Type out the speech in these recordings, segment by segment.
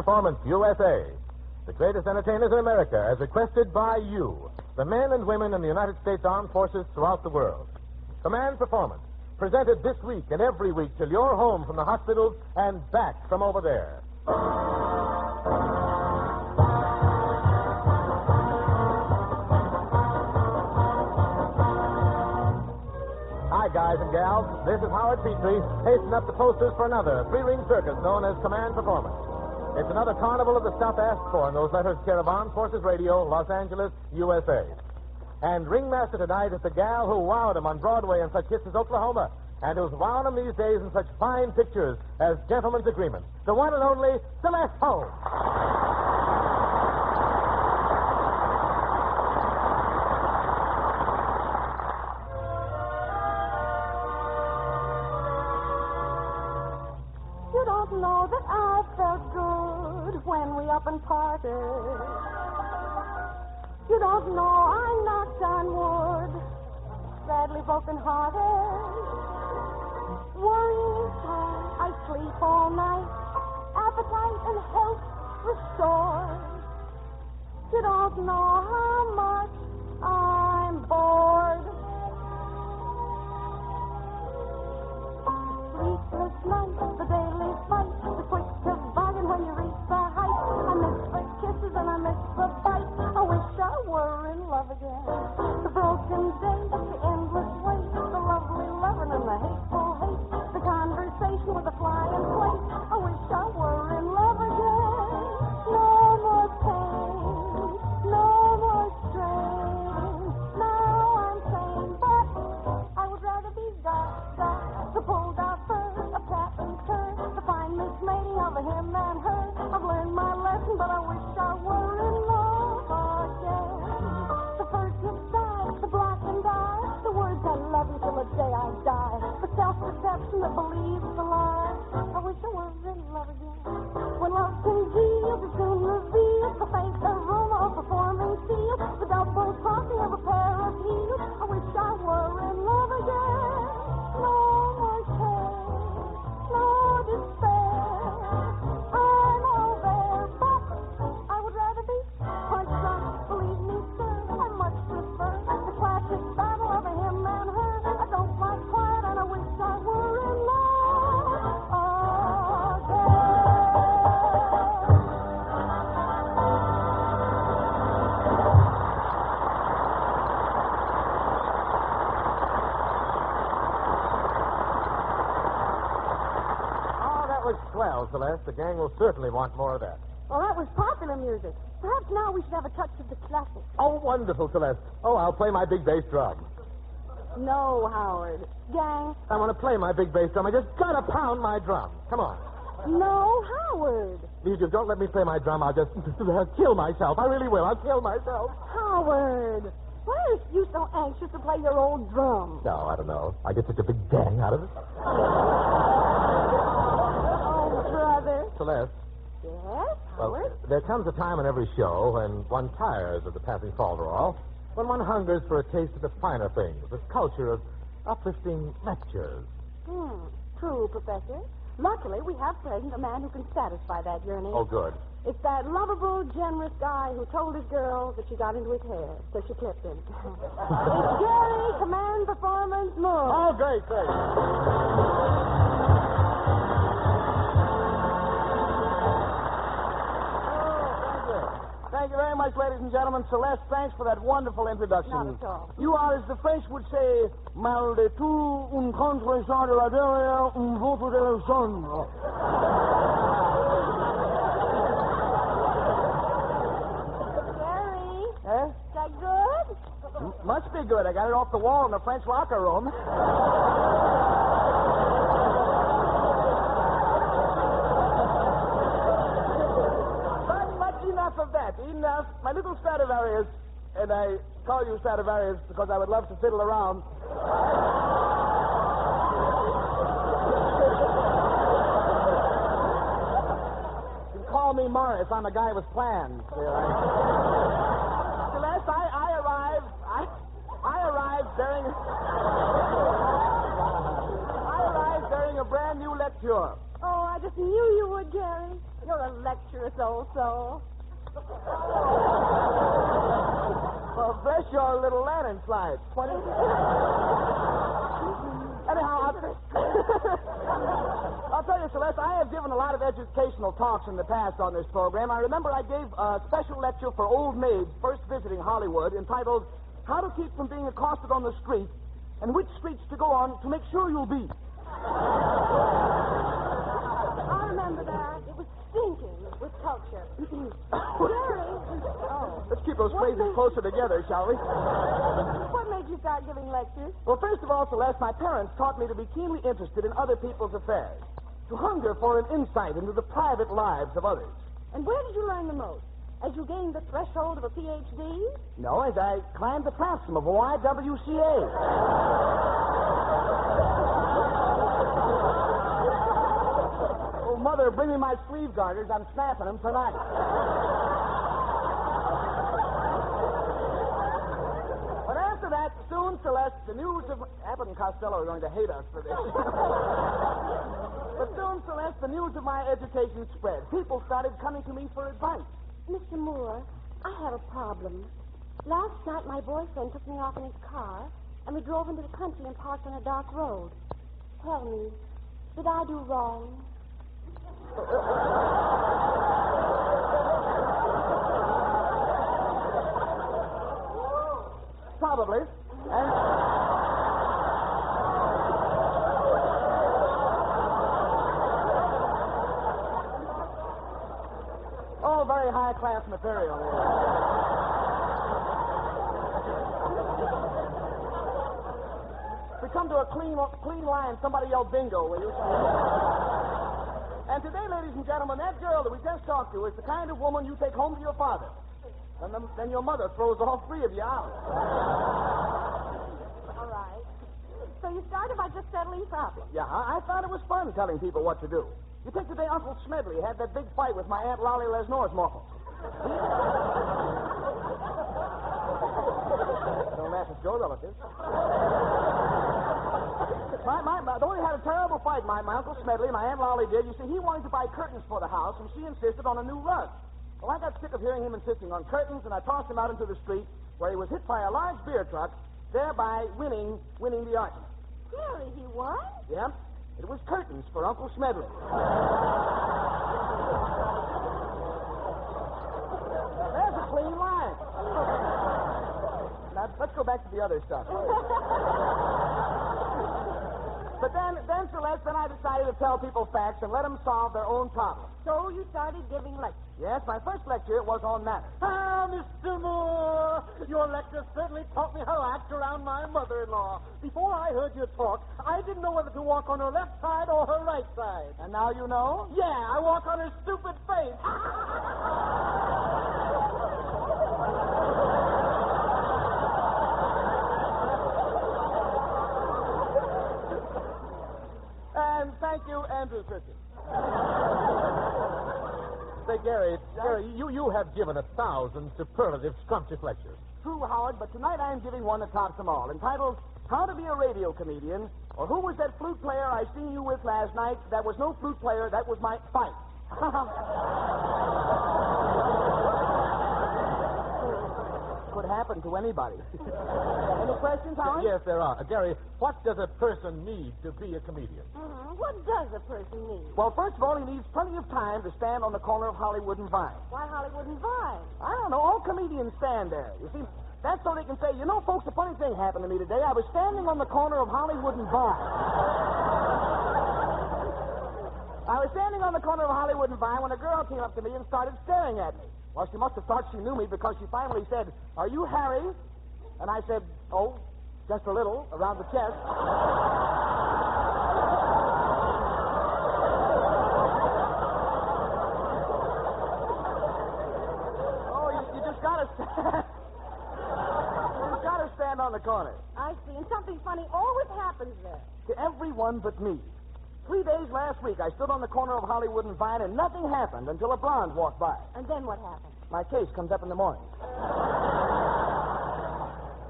Performance USA. The greatest entertainers in America, as requested by you, the men and women in the United States Armed Forces throughout the world. Command Performance, presented this week and every week till you're home from the hospitals and back from over there. Hi, guys and gals. This is Howard Petrie, pasting up the posters for another three-ring circus known as Command Performance. It's another carnival of the stuff asked for in those letters care of Armed Forces Radio, Los Angeles, USA. And ringmaster tonight is the gal who wowed him on Broadway in such hits as Oklahoma, and who's wowing him these days in such fine pictures as Gentleman's Agreement. The one and only Celeste Holm. You don't know that I felt good when we up and parted. You don't know I knocked on wood, sadly broken-hearted. Worrying time, I sleep all night, appetite and health restored. You don't know how much I'm bored. Sleepless nights, the daily fight, the quick toboggan when you reach the height. I miss the kisses and I miss the bite. I wish I were in love again. The broken days, the endless wait, the lovely loving and the hateful hate, the conversation with the flying plate. I wish I were in love again. No more pain, no more strain. Now I'm sane, but I would rather be the pulled out fur, a pat and turn, the fine mismating of a him and her. I've learned my lesson, but I wish I were in love again. The furtive side, the black and eye, the words I love you till the day I die, the self-deception that believes the lie. I wish I were in love again. When love congeals, it soon reveals the faint aroma of performing steel, the double crossing of a pair of heels. I wish I were in love again. No more pain, no despair. I'm all there, but I would rather be punch drunk. Believe me, sir, I much prefer the classic battle of a him and her. I don't like quiet, and I wish I were in love again. Oh, that was swell, Celeste. The gang will certainly want more of that. Well, that was popular music. Perhaps now we should have a touch of the classics. Oh, wonderful, Celeste. Oh, I'll play my big bass drum. No, Howard. Gang. I want to play my big bass drum. I just gotta pound my drum. Come on. No, Howard. If you don't let me play my drum, I'll just kill myself. I really will. I'll kill myself. Howard. Why are you so anxious to play your old drum? No, I don't know. I get such a big bang out of it. Oh, brother. Celeste. Yes, Well, Howard? there comes a time in every show when one tires of the passing falderall, when one hungers for a taste of the finer things, the culture of uplifting lectures. True, Professor. Luckily, we have present a man who can satisfy that yearning. Oh, good. It's that lovable, generous guy who told his girl that she got into his hair, so she clipped him. It's Garry, Command Performance, move. Oh, great, great. Thank you very much, ladies and gentlemen. Celeste, thanks for that wonderful introduction. Not at all. You are, as the French would say, malgré-tout, un contre-champ de la derrière, un vote de la zone. Garry, Eh? is that good? Must be good. I got it off the wall in the French locker room. But enough of that. Enough. My little Stradivarius, and I call you Stradivarius because I would love to fiddle around. You can call me Morris. I'm a guy with plans. Celeste, I arrived during a brand new lecture. Oh, I just knew you would, Garry. You're a lecturous old soul. Well, bless your little lantern slides. 20. Anyhow, I'll tell you, Celeste, I have given a lot of educational talks in the past on this program. I remember I gave a special lecture for old maids first visiting Hollywood entitled How to Keep from Being Accosted on the Street and Which Streets to Go on to Make Sure You'll Be. I remember that. It was stinking with culture. Garry. Let's keep those phrases closer together, shall we? What made you start giving lectures? Well, first of all, Celeste, my parents taught me to be keenly interested in other people's affairs, to hunger for an insight into the private lives of others. And where did you learn the most? As you gained the threshold of a Ph.D.? No, as I climbed the transom of a YWCA. Oh, Mother, bring me my sleeve garters. I'm snapping them tonight. But after that, soon, Celeste, the news of... Abbott and Costello are going to hate us for this. But soon, Celeste, the news of my education spread. People started coming to me for advice. Mr. Moore, I have a problem. Last night, my boyfriend took me off in his car, and we drove into the country and parked on a dark road. Tell me, did I do wrong? Probably. Oh, very high-class material here. We come to a clean line. Somebody yell bingo, will you? And today, ladies and gentlemen, that girl that we just talked to is the kind of woman you take home to your father. And then your mother throws all three of you out. All right. So you started by just settling problems. Yeah, I thought it was fun telling people what to do. You take today Uncle Smedley had that big fight with my Aunt Lolly Lesnore's mortal. Don't laugh at your relatives. Though we had a terrible fight, my Uncle Smedley, my Aunt Lolly did. You see, he wanted to buy curtains for the house, and she insisted on a new rug. Well, I got sick of hearing him insisting on curtains, and I tossed him out into the street, where he was hit by a large beer truck, thereby winning the argument. Garry, he won? Yeah. It was curtains for Uncle Smedley. There's a clean line. Now, let's go back to the other stuff. But then, Celeste, I decided to tell people facts and let them solve their own problems. So you started giving lectures? Yes, my first lecture was on matter. Ah, Mr. Moore, your lecture certainly taught me how to act around my mother-in-law. Before I heard you talk, I didn't know whether to walk on her left side or her right side. And now you know? Yeah, I walk on her stupid face. And thank you, Andrew Christian. Say, Garry, you have given 1,000 superlative, scrumptious lectures. True, Howard, but tonight I am giving one that tops them all, entitled How to Be a Radio Comedian, or Who Was That Flute Player I Seen You With Last Night? That was no flute player, that was my fight. Could happen to anybody. Any questions, Howard? Yes, there are. Garry, what does a person need to be a comedian? What does a person need? Well, first of all, he needs plenty of time to stand on the corner of Hollywood and Vine. Why Hollywood and Vine? I don't know. All comedians stand there. You see, that's so they can say, you know, folks, a funny thing happened to me today. I was standing on the corner of Hollywood and Vine. I was standing on the corner of Hollywood and Vine when a girl came up to me and started staring at me. Well, she must have thought she knew me because she finally said, "Are you Harry?" And I said, "Oh, just a little, around the chest." Oh, you just gotta stand. You just gotta stand on the corner. I see. And something funny always happens there. To everyone but me. 3 days last week, I stood on the corner of Hollywood and Vine, and nothing happened until a blonde walked by. And then what happened? My case comes up in the morning.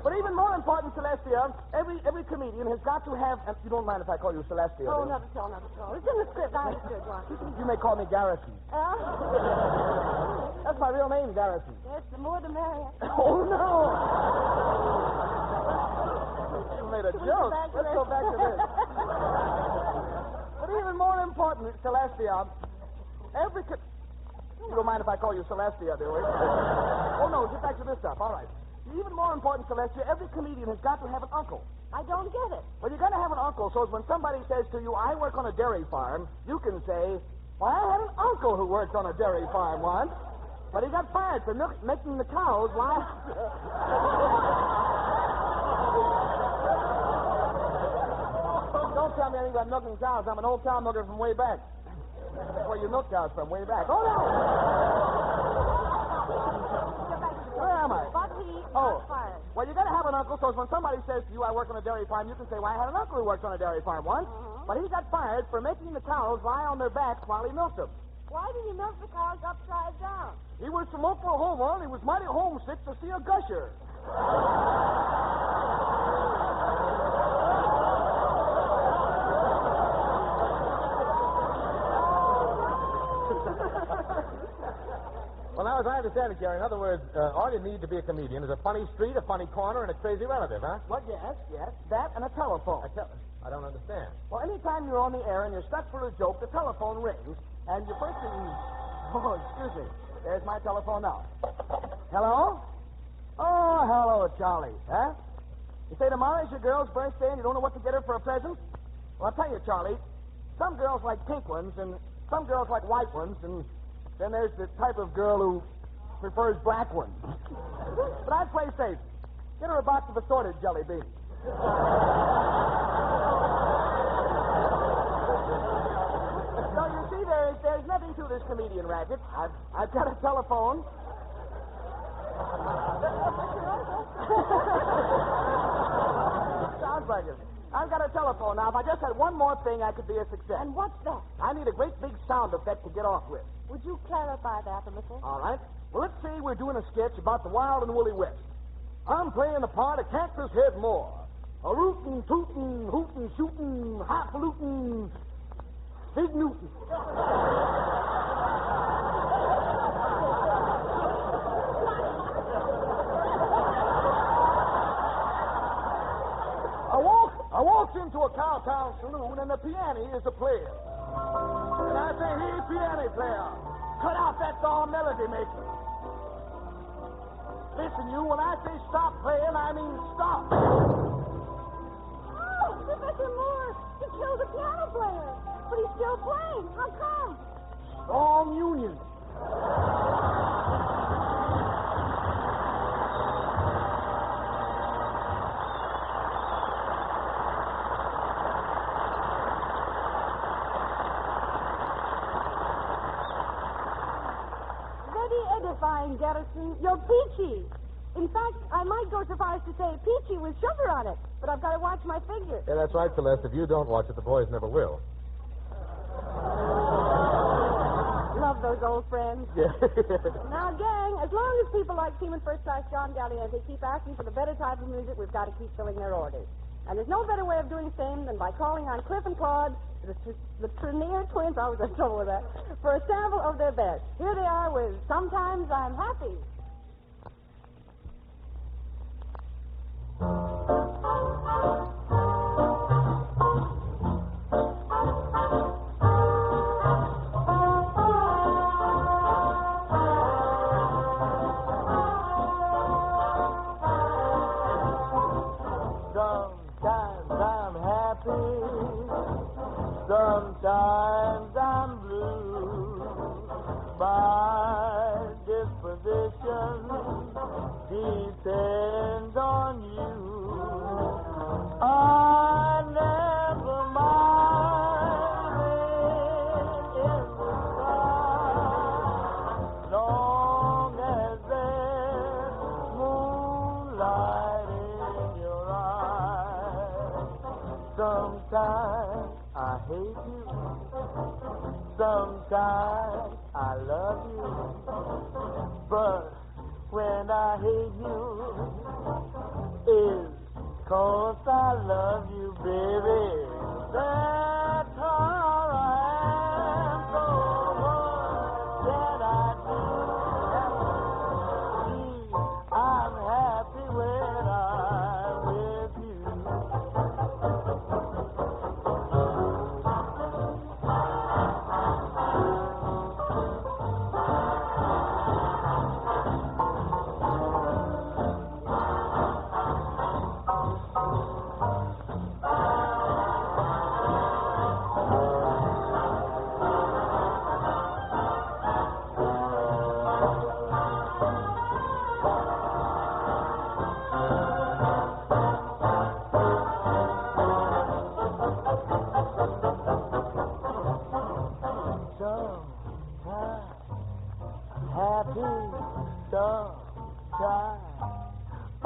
But even more important, Celestia, every comedian has got to have... you don't mind if I call you Celestia, Oh, do you? not at all, not at all. It's in the script. I understood one. You may call me Garrison. That's my real name, Garrison. Yes, the more the merrier. Oh, no! You made a joke. Let's go back to this. But even more important, Celestia, you don't mind if I call you Celestia, do we? Oh, no, get back to this stuff. All right. Even more important, Celestia, every comedian has got to have an uncle. I don't get it. Well, you're going to have an uncle, so when somebody says to you, I work on a dairy farm, you can say, well, I had an uncle who worked on a dairy farm once, but he got fired for making the cows lie. Don't tell me anything about milking cows. I'm an old cow milker from way back. That's where you milk cows from, way back. Oh, no! Where am I? But he got fired. Well, you got to have an uncle, so when somebody says to you, I work on a dairy farm, you can say, well, I had an uncle who worked on a dairy farm once, but he got fired for making the cows lie on their backs while he milked them. Why did he milk the cows upside down? He was from Oklahoma, and he was mighty homesick to see a gusher. Well, now, as I understand it, Garry, in other words, all you need to be a comedian is a funny street, a funny corner, and a crazy relative, huh? Well, yes. That and a telephone. I don't understand. Well, anytime you're on the air and you're stuck for a joke, the telephone rings, and you first thing... Oh, excuse me. There's my telephone now. Hello? Oh, hello, Charlie. Huh? You say tomorrow's your girl's birthday and you don't know what to get her for a present? Well, I'll tell you, Charlie, some girls like pink ones and some girls like white ones, and then there's the type of girl who prefers black ones. But I'd play safe. Get her a box of assorted jelly beans. So you see, there's nothing to this comedian racket. I've got a telephone. Sounds like it. I've got a telephone now. If I just had one more thing, I could be a success. And what's that? I need a great big sound effect to get off with. Would you clarify that a little? All right. Well, let's say we're doing a sketch about the wild and woolly West. I'm playing the part of Cactus Head Moore. A rootin', tootin', hootin', shootin', highfalutin', Big Newton. I walked into a cowtown saloon, and the piano is a player. And I say, hey, piano player, cut out that darn melody making. Listen, you, when I say stop playing, I mean stop. Oh, Professor Moore, he killed the piano player. But he's still playing. How come? Strong union. Edifying, Garrison. You're peachy. In fact, I might go so far as to say peachy with sugar on it, but I've got to watch my figure. Yeah, that's right, Celeste. If you don't watch it, the boys never will. Love those old friends. Yeah. Now, gang, as long as people like Seaman First Class John Galliente keep asking for the better type of music, we've got to keep filling their orders. And there's no better way of doing the same than by calling on Cliff and Claude, the Trenier twins, I always have trouble with that, for a sample of their best. Here they are with Sometimes I'm Happy. Sometimes I'm blue. My disposition depends on you. I never mind rain in the sky, long as there's moonlight in your eyes. Sometimes I hate you. Sometimes I love you. But when I hate you, 'cause I love you, baby. That's all I am. So what can I do? I'm happy when I'm with you.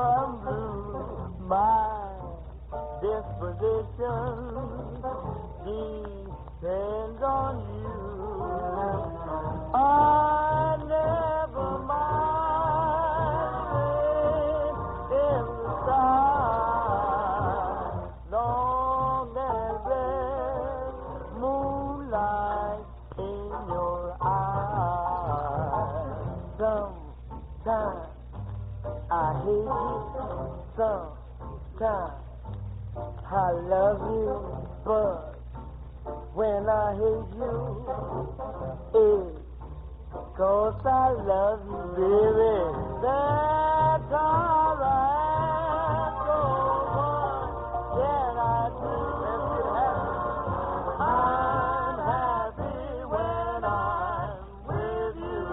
I'm blue, my disposition depends on you. I never mind in the sky, long as there's moonlight in your eyes. Sometimes I hate you, sometimes I love you, but when I hate you, it's 'cause I love you, baby. That's all right. So what can I do? Let's get happy. I'm happy when I'm with you.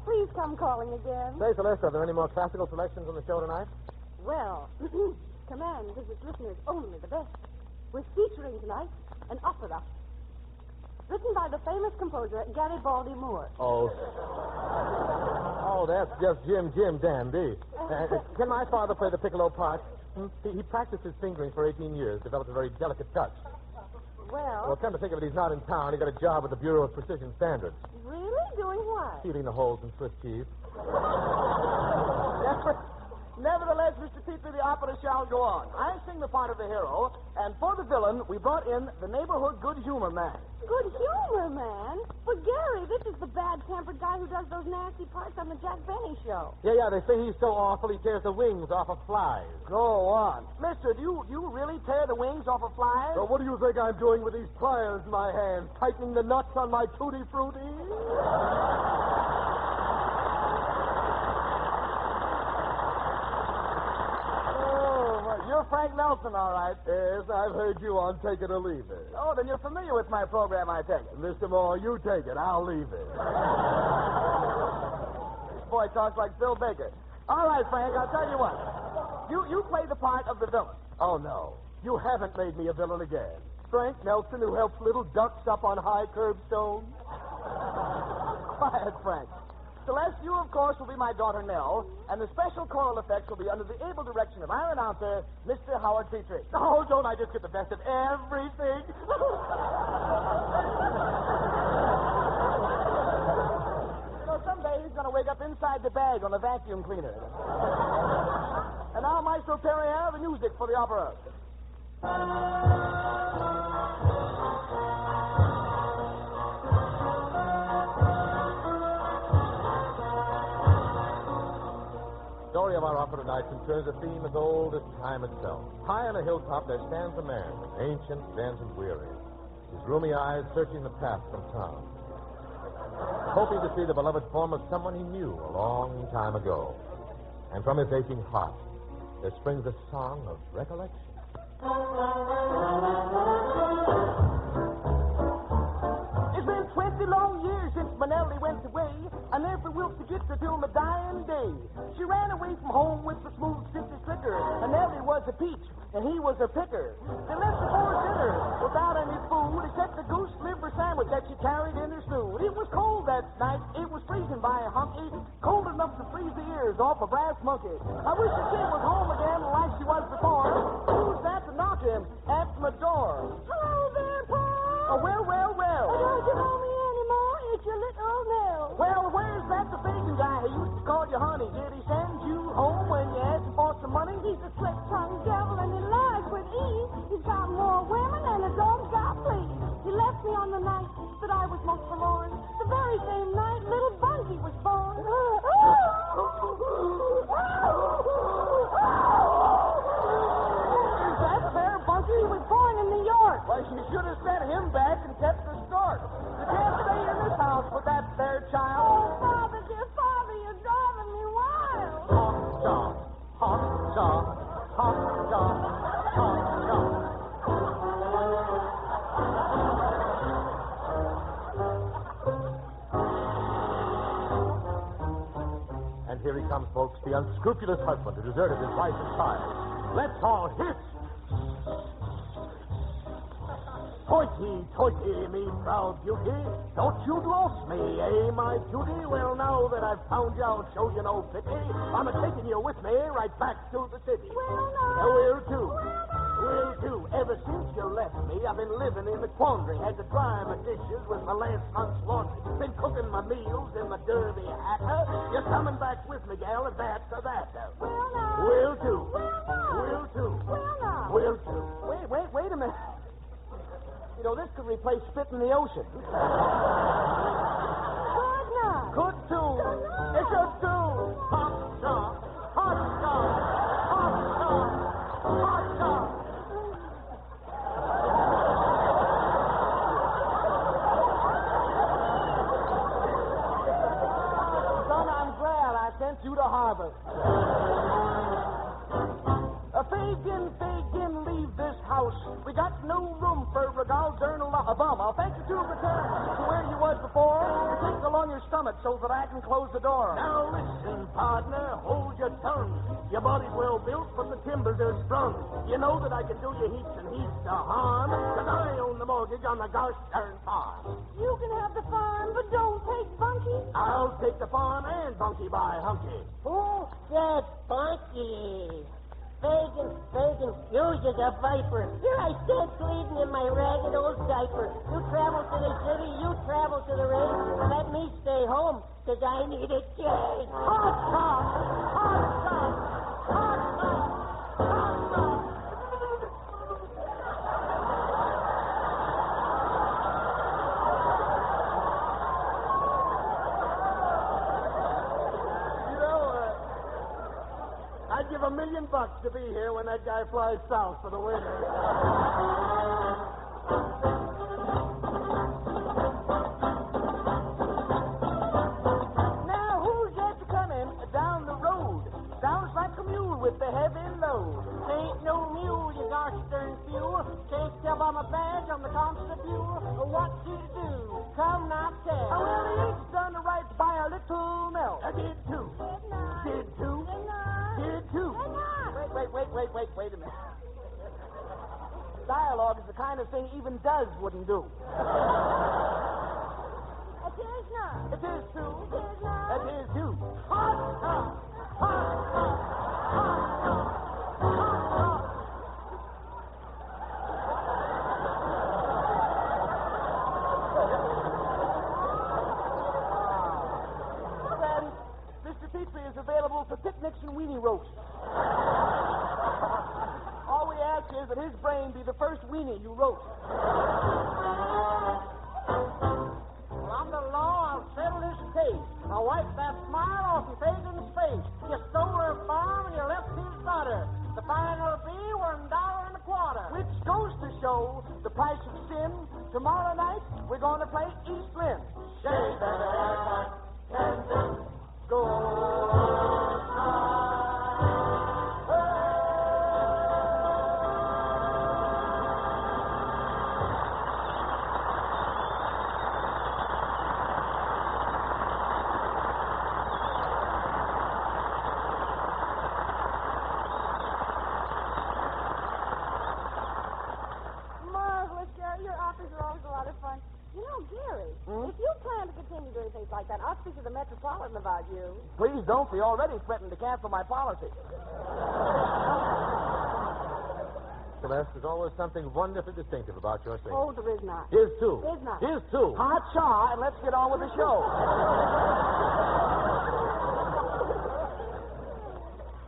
Please come calling again. Say, Celeste, are there any more classical selections on the show tonight? Well, command visits listeners only the best. We're featuring tonight an opera written by the famous composer Garry Moore. Oh, that's just Jim Dandy. Can my father play the piccolo part? He practiced his fingering for 18 years, developed a very delicate touch. Well, come to think of it, he's not in town. He got a job with the Bureau of Precision Standards. Really? Doing what? Sealing the holes in Swiss cheese. Nevertheless, Mr. Petrie, the opera shall go on. I sing the part of the hero, and for the villain, we brought in the neighborhood good humor man. Good humor man? But, Garry, this is the bad-tempered guy who does those nasty parts on the Jack Benny show. Yeah, they say he's so awful he tears the wings off of flies. Go on. Mister, do you really tear the wings off of flies? So what do you think I'm doing with these pliers in my hands? Tightening the nuts on my Tutti Frutti? You're Frank Nelson, all right. Yes, I've heard you on Take It or Leave It. Oh, then you're familiar with my program, I take it. Mr. Moore, you take it. I'll leave it. This boy talks like Phil Baker. All right, Frank, I'll tell you what. You play the part of the villain. Oh, no. You haven't made me a villain again. Frank Nelson, who helps little ducks up on high curbstones. Quiet, Frank. Celeste, you, of course, will be my daughter, Nell, and the special choral effects will be under the able direction of our announcer, Mr. Howard Petrie. Oh, don't I just get the best of everything? Someday he's going to wake up inside the bag on the vacuum cleaner. And now, Maestro Perrier, the music for the opera. The story of our opera tonight concerns a theme as old as time itself. High on a hilltop there stands a man, ancient, dense, and weary, his rheumy eyes searching the path from town, hoping to see the beloved form of someone he knew a long time ago. And from his aching heart there springs a song of recollection. It's been 20 long years since Manelli went away. I never will forget her till my dying day. She ran away from home with the smooth sister slicker. Manelli was a peach, and he was a picker. They left her for dinner without any food except the goose liver sandwich that she carried in her snood. It was cold that night. It was freezing by a hunky, cold enough to freeze the ears off a brass monkey. I wish the kid was home again like she was before. to him at my door. Hello there, Pa. Oh, well. Don't you know me anymore? It's your little Nell. Well, where's that the bacon guy who used to call you honey? Did he send you home when you asked him for some money? He's a slick-tongued devil and he lies with ease. He's got more women than a dog's got fleas. He left me on the night that I was most forlorn. The very same night little Bunky was born. Is that fair, Bunky? He was born in New York. Why, you should have sent him back and kept the stork. You can't stay in this house with that there child. Oh, Father, dear Father, you're driving me wild. Hot dog, hot dog, hot dog, hot dog. And here he comes, folks, the unscrupulous husband who deserted his wife and child. Let's all hiss. Toity, me proud beauty, don't you lost me, my cutie? Well, now that I've found you, I'll show you no pity. I'm a-taking you with me right back to the city. Will too. Ever since you left me, I've been living in a quandary. Had to dry my dishes with my last month's laundry. Been cooking my meals in my derby hatter. You're coming back with me, gal, and that's that. Will too. Wait a minute. You know, this could replace spit in the ocean. Could too. It could too. Hot dog. Son, I'm glad I sent you to Harvard. Fagin, leave this house. We got no room for regal journal a bum. I'll thank you to return to where you was before. Take along your stomach so that I can close the door. Now listen, partner, hold your tongue. Your body's well built, but the timbers are sprung. You know that I can do you heaps and heaps of harm, 'cause I own the mortgage on the gosh darn farm. You can have the farm, but don't take Bunky. I'll take the farm and Bunky by hunky. Who said Bunky? Fagin, you're just a viper. Here I stand bleeding in my ragged old diaper. You travel to the city, you travel to the race. Let me stay home, 'cause I need a change. Hot dog. I'd give $1 million to be here when that guy flies south for the winter. Now, who's yet to come in down the road? Sounds like a mule with the heavy load. Ain't no mule, you gosh darn few. Can't tell by my badge on the constable what to do. Come now, tell. Oh, well, he ain't done right by our little Nell. I did too. Wait a minute. Dialogue is the kind of thing even Does wouldn't do. It is not. It is too. It is not. It is too. Then Mr. Petrie is available for picnics and weenie roasts. All we ask is that his brain be the first weenie you roast. Well, I'm the law. I'll settle this case. I'll wipe that smile off of Fagin's face. You stole her farm and you left his butter. The fine will be $1.25. Which goes to show the price of sin. Tomorrow night, we're going to play East Lynn. Shake that ass, Kansas, go. If you plan to continue doing things like that, I'll speak to the Metropolitan about you. Please don't. They already threatened to cancel my policy. Celeste, there's always something wonderfully distinctive about your singing. Oh, there is not. Here's two. There's not. Here's two. Hot cha, and let's get on with the show.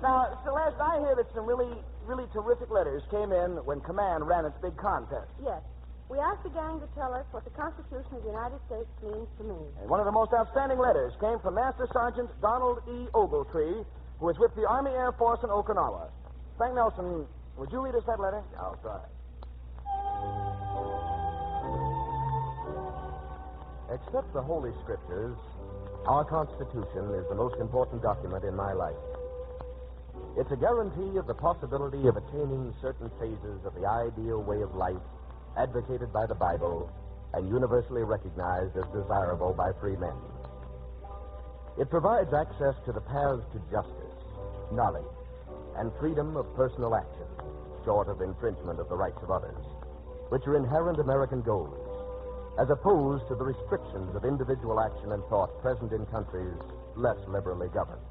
Now, Celeste, I hear that some really terrific letters came in when Command ran its big contest. Yes. We asked the gang to tell us what the Constitution of the United States means to me. And one of the most outstanding letters came from Master Sergeant Donald E. Ogletree, who is with the Army Air Force in Okinawa. Frank Nelson, would you read us that letter? I'll try. Except the Holy Scriptures, our Constitution is the most important document in my life. It's a guarantee of the possibility of attaining certain phases of the ideal way of life advocated by the Bible and universally recognized as desirable by free men. It provides access to the paths to justice, knowledge, and freedom of personal action, short of infringement of the rights of others, which are inherent American goals, as opposed to the restrictions of individual action and thought present in countries less liberally governed.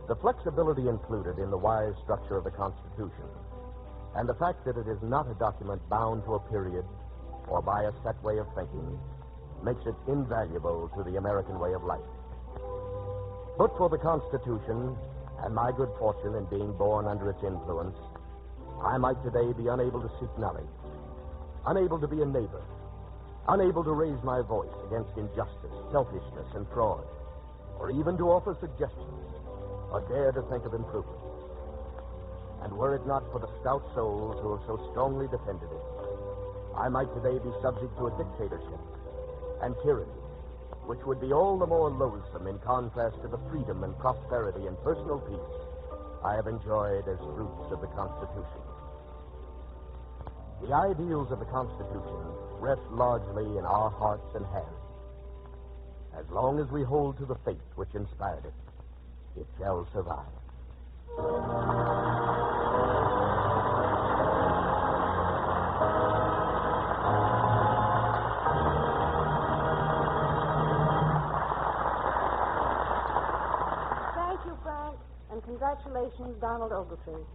The flexibility included in the wise structure of the Constitution, and the fact that it is not a document bound to a period or by a set way of thinking, makes it invaluable to the American way of life. But for the Constitution and my good fortune in being born under its influence, I might today be unable to seek knowledge, unable to be a neighbor, unable to raise my voice against injustice, selfishness, and fraud, or even to offer suggestions or dare to think of improvement. And were it not for the stout souls who have so strongly defended it, I might today be subject to a dictatorship and tyranny, which would be all the more loathsome in contrast to the freedom and prosperity and personal peace I have enjoyed as fruits of the Constitution. The ideals of the Constitution rest largely in our hearts and hands. As long as we hold to the faith which inspired it, it shall survive. Thank you, Frank, and congratulations, Donald Ogletree.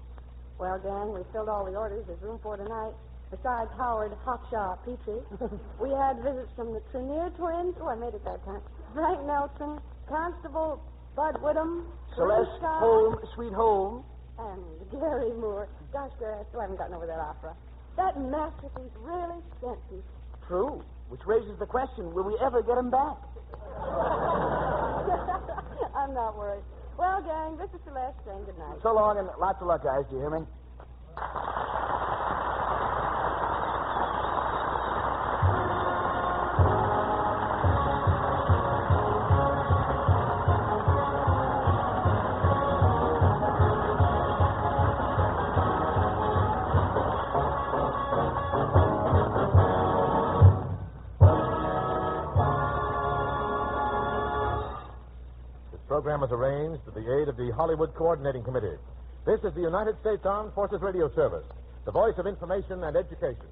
Well, gang, we filled all the orders there's room for tonight. Besides Howard Hawkshaw Petrie, we had visits from the Trenier twins. Oh, I made it that time. Frank Nelson, Constable Bud Whittam, Celeste Holm, Sweet Holm. and Garry Moore. Gosh, Garry, I still haven't gotten over that opera. That masterpiece really sent me. True, which raises the question, will we ever get him back? I'm not worried. Well, gang, this is Celeste saying good night. So long, and lots of luck, guys. Do you hear me? The program was arranged with the aid of the Hollywood Coordinating Committee. This is the United States Armed Forces Radio Service, the voice of information and education.